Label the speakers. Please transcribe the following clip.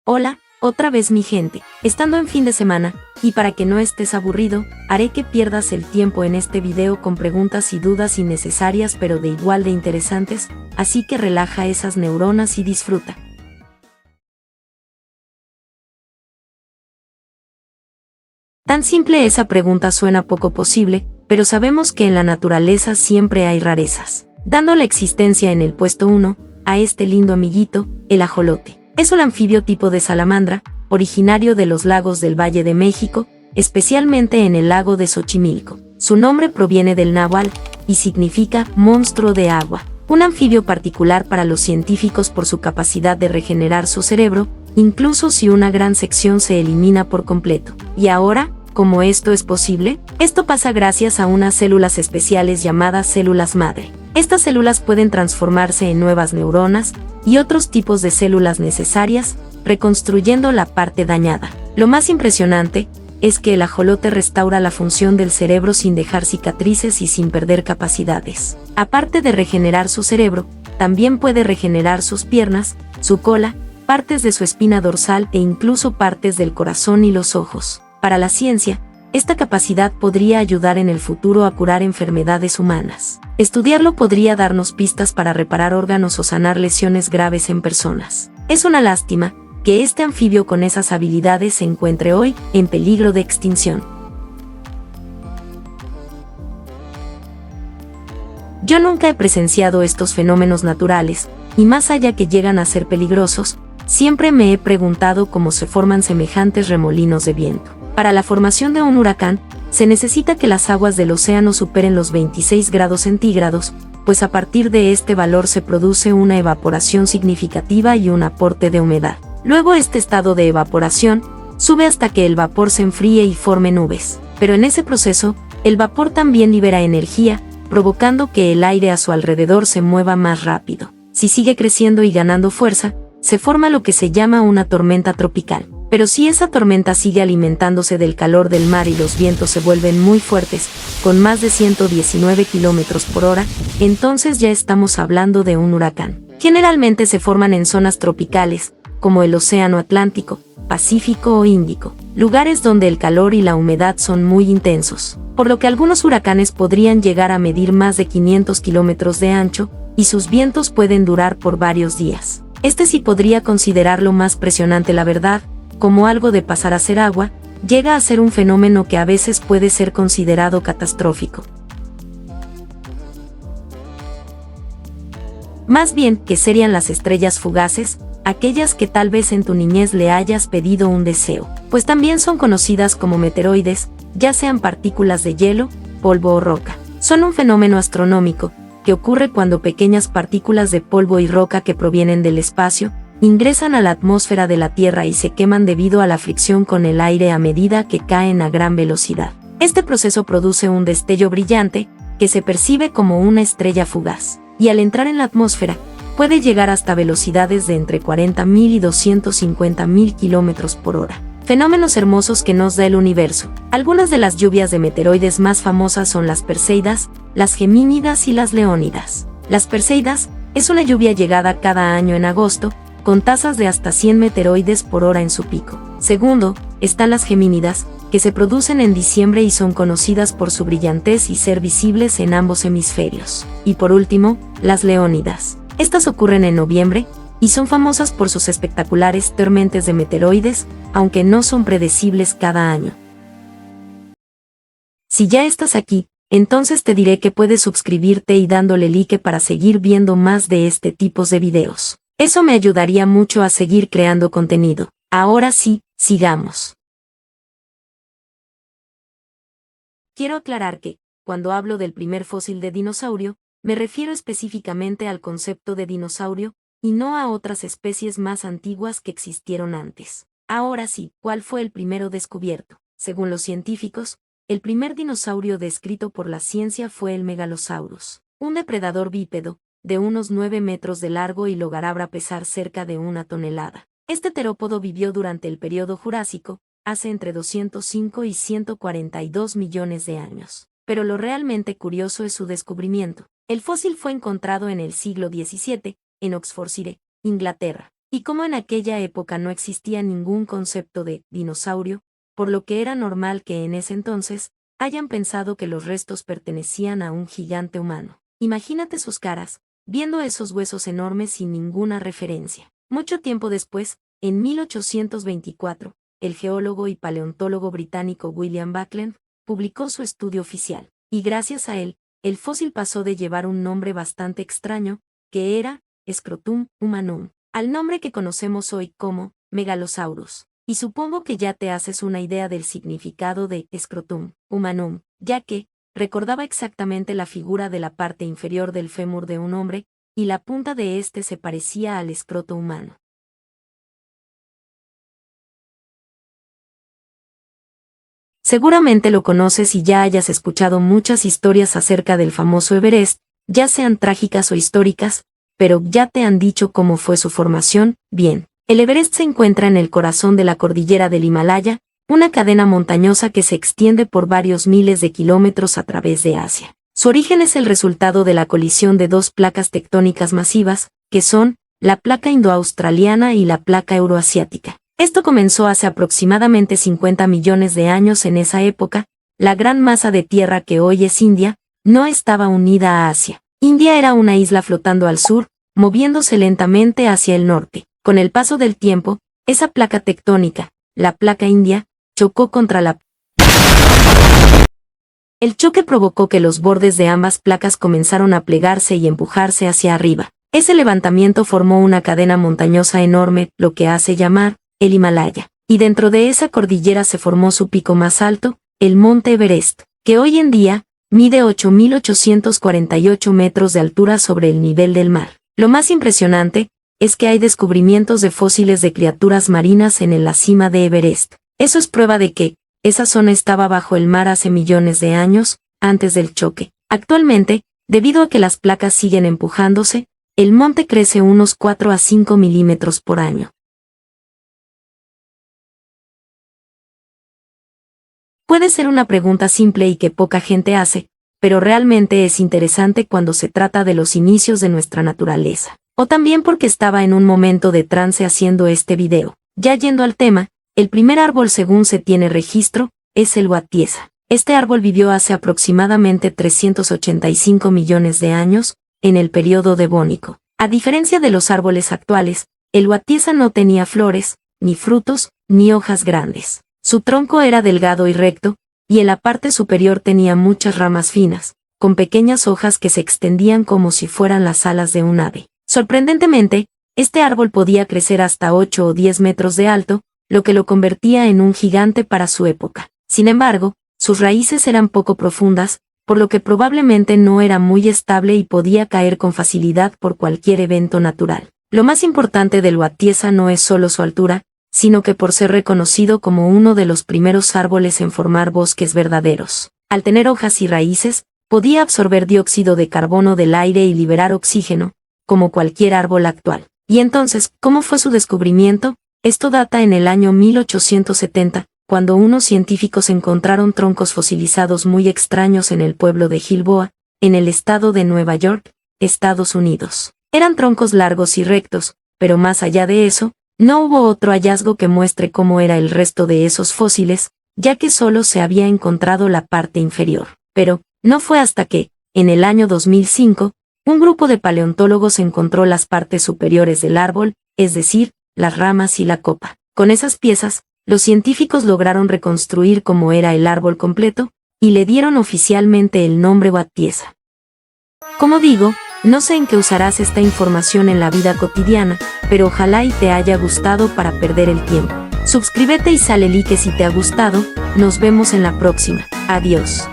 Speaker 1: Hola, otra vez mi gente, estando en fin de semana, y para que no estés aburrido, haré que pierdas el tiempo en este video con preguntas y dudas innecesarias pero de igual de interesantes, así que relaja esas neuronas y disfruta. Tan simple esa pregunta suena poco posible, pero sabemos que en la naturaleza siempre hay rarezas, dando la existencia en el puesto 1, a este lindo amiguito, el ajolote. Es un anfibio tipo de salamandra, originario de los lagos del Valle de México, especialmente en el lago de Xochimilco. Su nombre proviene del náhuatl y significa monstruo de agua. Un anfibio particular para los científicos por su capacidad de regenerar su cerebro, incluso si una gran sección se elimina por completo. ¿Y ahora, cómo esto es posible? Esto pasa gracias a unas células especiales llamadas células madre. Estas células pueden transformarse en nuevas neuronas y otros tipos de células necesarias, reconstruyendo la parte dañada. Lo más impresionante es que el ajolote restaura la función del cerebro sin dejar cicatrices y sin perder capacidades. Aparte de regenerar su cerebro, también puede regenerar sus piernas, su cola, partes de su espina dorsal e incluso partes del corazón y los ojos. Para la ciencia, esta capacidad podría ayudar en el futuro a curar enfermedades humanas. Estudiarlo podría darnos pistas para reparar órganos o sanar lesiones graves en personas. Es una lástima que este anfibio con esas habilidades se encuentre hoy en peligro de extinción. Yo nunca he presenciado estos fenómenos naturales, y más allá que llegan a ser peligrosos, siempre me he preguntado cómo se forman semejantes remolinos de viento. Para la formación de un huracán, se necesita que las aguas del océano superen los 26 grados centígrados, pues a partir de este valor se produce una evaporación significativa y un aporte de humedad. Luego este estado de evaporación sube hasta que el vapor se enfríe y forme nubes. Pero en ese proceso, el vapor también libera energía, provocando que el aire a su alrededor se mueva más rápido. Si sigue creciendo y ganando fuerza, se forma lo que se llama una tormenta tropical. Pero si esa tormenta sigue alimentándose del calor del mar y los vientos se vuelven muy fuertes, con más de 119 kilómetros por hora, entonces ya estamos hablando de un huracán. Generalmente se forman en zonas tropicales, como el Océano Atlántico, Pacífico o Índico, lugares donde el calor y la humedad son muy intensos, por lo que algunos huracanes podrían llegar a medir más de 500 kilómetros de ancho, y sus vientos pueden durar por varios días. Este sí podría considerarlo más presionante, la verdad. Como algo de pasar a ser agua, llega a ser un fenómeno que a veces puede ser considerado catastrófico. Más bien, ¿qué serían las estrellas fugaces? Aquellas que tal vez en tu niñez le hayas pedido un deseo, pues también son conocidas como meteoroides, ya sean partículas de hielo, polvo o roca. Son un fenómeno astronómico, que ocurre cuando pequeñas partículas de polvo y roca que provienen del espacio, ingresan a la atmósfera de la Tierra y se queman debido a la fricción con el aire a medida que caen a gran velocidad. Este proceso produce un destello brillante, que se percibe como una estrella fugaz, y al entrar en la atmósfera, puede llegar hasta velocidades de entre 40.000 y 250.000 kilómetros por hora. Fenómenos hermosos que nos da el universo. Algunas de las lluvias de meteoroides más famosas son las Perseidas, las Gemínidas y las Leónidas. Las Perseidas es una lluvia llegada cada año en agosto, con tasas de hasta 100 meteoroides por hora en su pico. Segundo, están las Gemínidas, que se producen en diciembre y son conocidas por su brillantez y ser visibles en ambos hemisferios. Y por último, las Leónidas. Estas ocurren en noviembre, y son famosas por sus espectaculares tormentas de meteoroides, aunque no son predecibles cada año. Si ya estás aquí, entonces te diré que puedes suscribirte y dándole like para seguir viendo más de este tipo de videos. Eso me ayudaría mucho a seguir creando contenido. Ahora sí, sigamos. Quiero aclarar que, cuando hablo del primer fósil de dinosaurio, me refiero específicamente al concepto de dinosaurio, y no a otras especies más antiguas que existieron antes. Ahora sí, ¿cuál fue el primero descubierto? Según los científicos, el primer dinosaurio descrito por la ciencia fue el Megalosaurus, un depredador bípedo, de unos 9 metros de largo y lograba pesar cerca de 1 tonelada. Este terópodo vivió durante el período Jurásico, hace entre 205 y 142 millones de años. Pero lo realmente curioso es su descubrimiento. El fósil fue encontrado en el siglo XVII, en Oxfordshire, Inglaterra, Y como en aquella época no existía ningún concepto de dinosaurio, por lo que era normal que en ese entonces hayan pensado que los restos pertenecían a un gigante humano. Imagínate sus caras, viendo esos huesos enormes sin ninguna referencia. Mucho tiempo después, en 1824, el geólogo y paleontólogo británico William Buckland publicó su estudio oficial, y gracias a él, el fósil pasó de llevar un nombre bastante extraño, que era Scrotum humanum, al nombre que conocemos hoy como Megalosaurus. Y supongo que ya te haces una idea del significado de Scrotum humanum, ya que recordaba exactamente la figura de la parte inferior del fémur de un hombre, y la punta de este se parecía al escroto humano. Seguramente lo conoces y ya hayas escuchado muchas historias acerca del famoso Everest, ya sean trágicas o históricas, pero ya te han dicho cómo fue su formación. Bien, el Everest se encuentra en el corazón de la cordillera del Himalaya, una cadena montañosa que se extiende por varios miles de kilómetros a través de Asia. Su origen es el resultado de la colisión de dos placas tectónicas masivas, que son la placa indoaustraliana y la placa euroasiática. Esto comenzó hace aproximadamente 50 millones de años. En esa época, la gran masa de tierra que hoy es India no estaba unida a Asia. India era una isla flotando al sur, moviéndose lentamente hacia el norte. Con el paso del tiempo, esa placa tectónica, la placa india, chocó contra la... El choque provocó que los bordes de ambas placas comenzaron a plegarse y empujarse hacia arriba. Ese levantamiento formó una cadena montañosa enorme, lo que hace llamar el Himalaya, y dentro de esa cordillera se formó su pico más alto, el monte Everest, que hoy en día mide 8.848 metros de altura sobre el nivel del mar. Lo más impresionante es que hay descubrimientos de fósiles de criaturas marinas en la cima de Everest. Eso es prueba de que esa zona estaba bajo el mar hace millones de años, antes del choque. Actualmente, debido a que las placas siguen empujándose, el monte crece unos 4 a 5 milímetros por año. Puede ser una pregunta simple y que poca gente hace, pero realmente es interesante cuando se trata de los inicios de nuestra naturaleza. O también porque estaba en un momento de trance haciendo este video. Ya yendo al tema, el primer árbol según se tiene registro, es el Watiesa. Este árbol vivió hace aproximadamente 385 millones de años, en el período devónico. A diferencia de los árboles actuales, el Watiesa no tenía flores, ni frutos, ni hojas grandes. Su tronco era delgado y recto, y en la parte superior tenía muchas ramas finas, con pequeñas hojas que se extendían como si fueran las alas de un ave. Sorprendentemente, este árbol podía crecer hasta 8 o 10 metros de alto, lo que lo convertía en un gigante para su época. Sin embargo, sus raíces eran poco profundas, por lo que probablemente no era muy estable y podía caer con facilidad por cualquier evento natural. Lo más importante del Watiesa no es solo su altura, sino que por ser reconocido como uno de los primeros árboles en formar bosques verdaderos. Al tener hojas y raíces, podía absorber dióxido de carbono del aire y liberar oxígeno, como cualquier árbol actual. Y entonces, ¿cómo fue su descubrimiento? Esto data en el año 1870, cuando unos científicos encontraron troncos fosilizados muy extraños en el pueblo de Gilboa, en el estado de Nueva York, Estados Unidos. Eran troncos largos y rectos, pero más allá de eso, no hubo otro hallazgo que muestre cómo era el resto de esos fósiles, ya que solo se había encontrado la parte inferior. Pero, no fue hasta que, en el año 2005, un grupo de paleontólogos encontró las partes superiores del árbol, es decir, las ramas y la copa. Con esas piezas, los científicos lograron reconstruir cómo era el árbol completo, y le dieron oficialmente el nombre Watiesa. Como digo, no sé en qué usarás esta información en la vida cotidiana, pero ojalá y te haya gustado para perder el tiempo. Suscríbete y sale like si te ha gustado. Nos vemos en la próxima. Adiós.